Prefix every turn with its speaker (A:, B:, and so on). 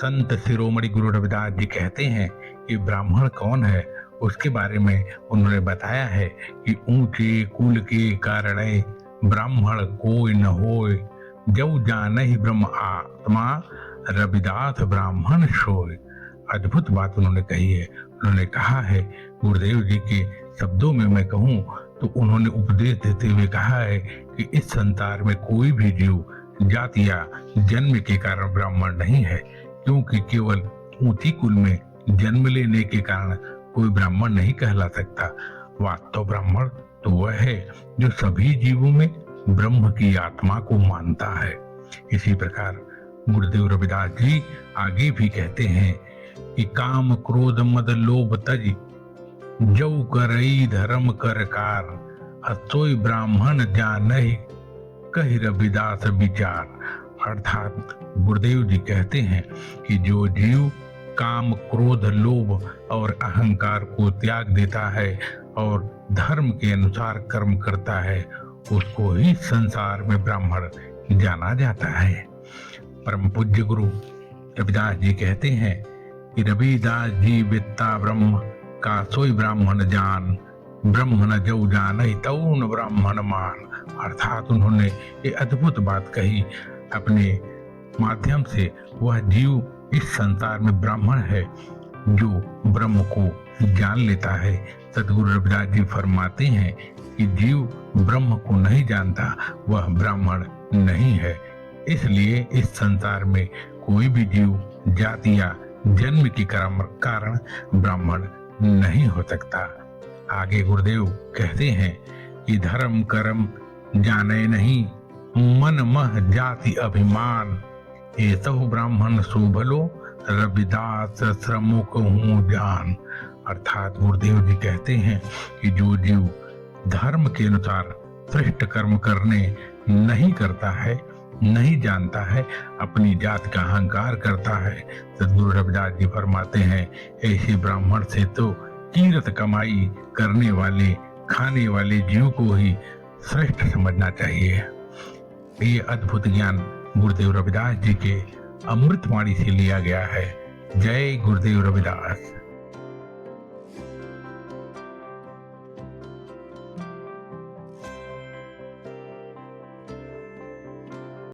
A: संत शिरोमणि गुरु रविदास जी कहते हैं कि ब्राह्मण कौन है, उसके बारे में उन्होंने बताया है कि ऊंचे कुल के कारण ब्राह्मण कोई न होय, जब जानहि ब्रह्म आत्मा रविदास ब्राह्मण सोय। अद्भुत बात उन्होंने कही है। उन्होंने कहा है, गुरुदेव जी के शब्दों में मैं कहूँ तो उन्होंने उपदेश देते हुए कहा है कि इस संसार में कोई भी जीव जाति या जन्म के कारण ब्राह्मण नहीं है, क्योंकि केवल ऊंची कुल में जन्म लेने के कारण कोई ब्राह्मण नहीं कहला सकता। वास्तव ब्राह्मण तो वह है जो सभी जीवों में ब्रह्म की आत्मा को मानता है। इसी प्रकार गुरुदेव रविदास जी आगे भी कहते हैं कि काम क्रोध मद लोभ तज, जौ करई धर्म कर कार, हसोई ब्राह्मण जानहि कहि रविदास विचार। अर्थात गुरुदेव जी कहते हैं कि जो जीव काम क्रोध लोभ और अहंकार को त्याग देता है और धर्म के अनुसार कर्म करता है, उसको ही संसार में ब्राह्मण जाना जाता है। परम पूज्य गुरु रविदास जी कहते हैं कि रविदास जी वित्ता ब्रह्म का सोई ब्राह्मण जान, ब्रह्म न जौ जानहि तौ न ब्राह्मण मान। अर्थात उन्होंने ये अद्भुत बात कही अपने माध्यम से। वह जीव इस संसार में ब्राह्मण है जो ब्रह्म को जान लेता है। सद्गुरु रविदास जी फरमाते हैं कि जीव ब्रह्म को नहीं जानता वह ब्राह्मण नहीं है। इसलिए इस संसार में कोई भी जीव जाति या जन्म के कारण ब्राह्मण नहीं हो सकता। आगे गुरुदेव कहते हैं कि धर्म कर्म जाने नहीं, मन मह जाति अभिमान, एसहु ब्राह्मण शोभलो रविदास श्रमुख हूँ जान। अर्थात गुरुदेव जी कहते हैं कि जो जीव धर्म के अनुसार श्रेष्ठ कर्म करने नहीं करता है, नहीं जानता है, अपनी जात का अहंकार करता है, सद्गुरु रविदास जी फरमाते हैं ऐसे ब्राह्मण से तो कीरत कमाई करने वाले खाने वाले जीव को ही श्रेष्ठ समझना चाहिए। ये अद्भुत ज्ञान गुरुदेव रविदास जी के अमृतवाणी से लिया गया है। जय गुरुदेव रविदास।